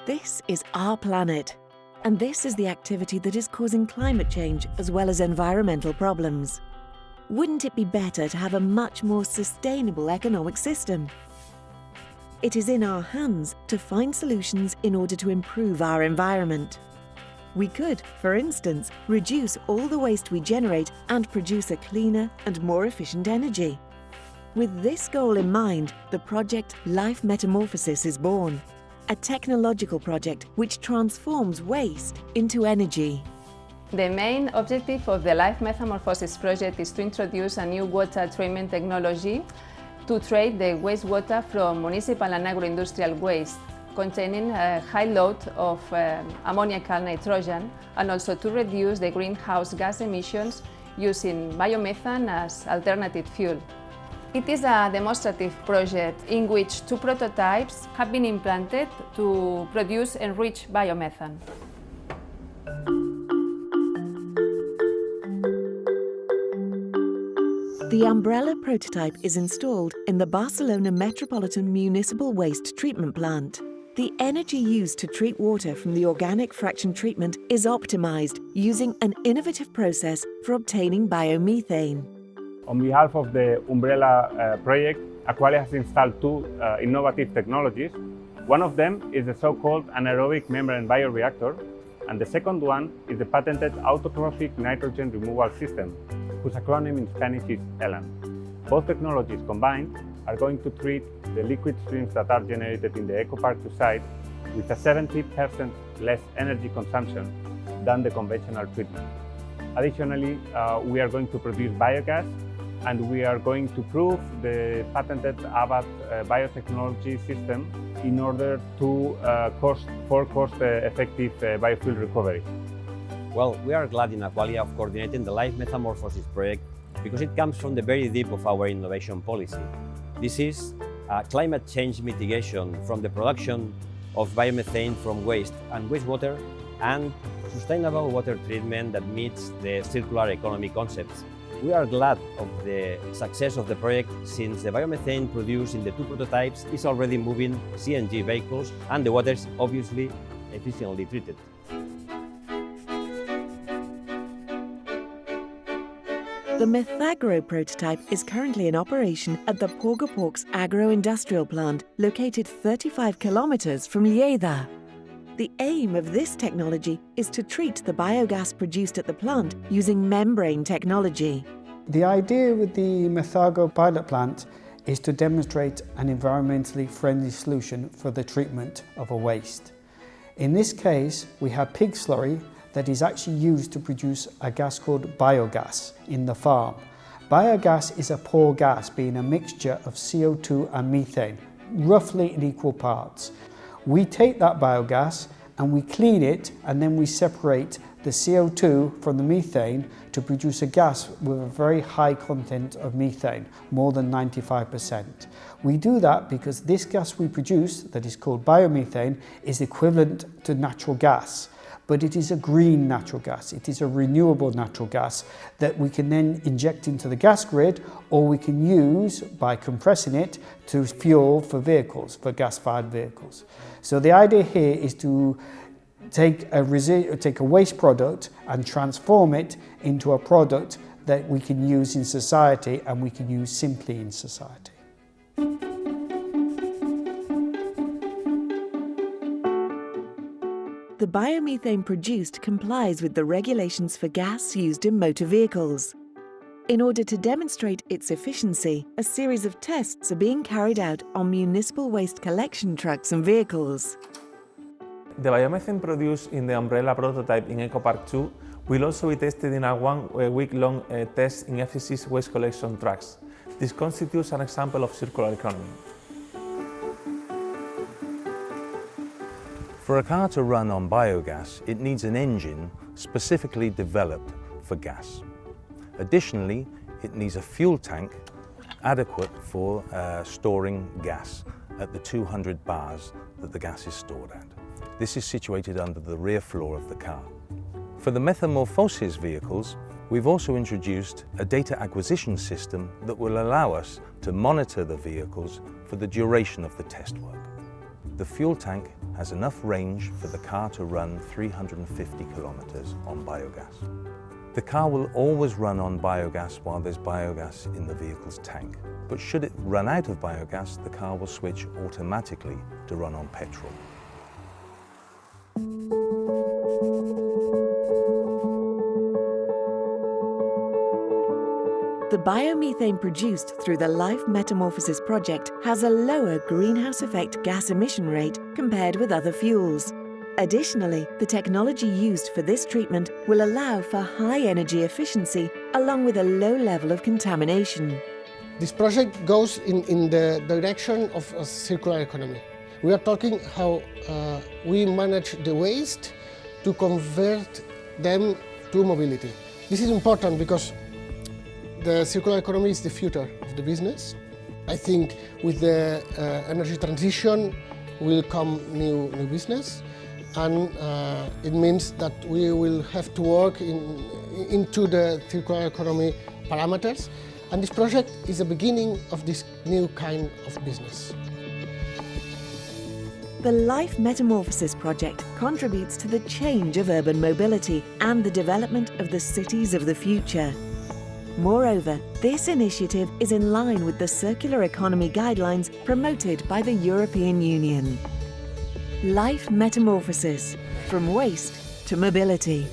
This is our planet, and this is the activity that is causing climate change as well as environmental problems. Wouldn't it be better to have a much more sustainable economic system? It is in our hands to find solutions in order to improve our environment. We could, for instance, reduce all the waste we generate and produce a cleaner and more efficient energy. With this goal in mind, the project Life Metamorphosis is born, a technological project which transforms waste into energy. The main objective of the Life Metamorphosis project is to introduce a new water treatment technology to treat the wastewater from municipal and agro-industrial waste containing a high load of ammoniacal nitrogen, and also to reduce the greenhouse gas emissions using biomethane as alternative fuel. It is a demonstrative project in which 2 prototypes have been implanted to produce enriched biomethane. The umbrella prototype is installed in the Barcelona Metropolitan Municipal Waste Treatment Plant. The energy used to treat water from the organic fraction treatment is optimized using an innovative process for obtaining biomethane. On behalf of the Umbrella project, Aqualia has installed 2 innovative technologies. One of them is the so-called anaerobic membrane bioreactor, and the second one is the patented autotrophic nitrogen removal system, whose acronym in Spanish is ELAN. Both technologies combined are going to treat the liquid streams that are generated in the Ecopark 2 site with a 70% less energy consumption than the conventional treatment. Additionally, we are going to produce biogas, and we are going to prove the patented ABAT biotechnology system in order to cost-effective biofuel recovery. Well, we are glad in Aqualia of coordinating the Life Metamorphosis project because it comes from the very deep of our innovation policy. This is climate change mitigation from the production of biomethane from waste and wastewater, and sustainable water treatment that meets the circular economy concepts. We are glad of the success of the project since the biomethane produced in the 2 prototypes is already moving CNG vehicles and the water is obviously efficiently treated. The Methagro prototype is currently in operation at the Porgaporks agro-industrial plant, located 35 kilometers from Lleida. The aim of this technology is to treat the biogas produced at the plant using membrane technology. The idea with the Methagro pilot plant is to demonstrate an environmentally friendly solution for the treatment of a waste. In this case, we have pig slurry that is actually used to produce a gas called biogas in the farm. Biogas is a poor gas, being a mixture of CO2 and methane, roughly in equal parts. We take that biogas and we clean it, and then we separate the CO2 from the methane to produce a gas with a very high content of methane, more than 95%. We do that because this gas we produce, that is called biomethane, is equivalent to natural gas. But it is a green natural gas. It is a renewable natural gas that we can then inject into the gas grid, or we can use by compressing it to fuel for vehicles, for gas-fired vehicles. So the idea here is to take a waste product and transform it into a product that we can use in society, and we can use simply in society. The biomethane produced complies with the regulations for gas used in motor vehicles. In order to demonstrate its efficiency, a series of tests are being carried out on municipal waste collection trucks and vehicles. The biomethane produced in the umbrella prototype in Ecopark 2 will also be tested in a 1-week-long test in FCC's waste collection trucks. This constitutes an example of circular economy. For a car to run on biogas, it needs an engine specifically developed for gas. Additionally, it needs a fuel tank adequate for storing gas at the 200 bars that the gas is stored at. This is situated under the rear floor of the car. For the MethaMorphosis vehicles, we've also introduced a data acquisition system that will allow us to monitor the vehicles for the duration of the test work. The fuel tank has enough range for the car to run 350 kilometers on biogas. The car will always run on biogas while there's biogas in the vehicle's tank, but should it run out of biogas, the car will switch automatically to run on petrol. The biomethane produced through the Life Metamorphosis project has a lower greenhouse effect gas emission rate compared with other fuels. Additionally, the technology used for this treatment will allow for high energy efficiency along with a low level of contamination. This project goes in the direction of a circular economy. We are talking how we manage the waste to convert them to mobility. This is important because the circular economy is the future of the business. I think with the energy transition will come new business, and it means that we will have to work into the circular economy parameters, and this project is the beginning of this new kind of business. The Life Metamorphosis project contributes to the change of urban mobility and the development of the cities of the future. Moreover, this initiative is in line with the circular economy guidelines promoted by the European Union. Life Metamorphosis, from waste to mobility.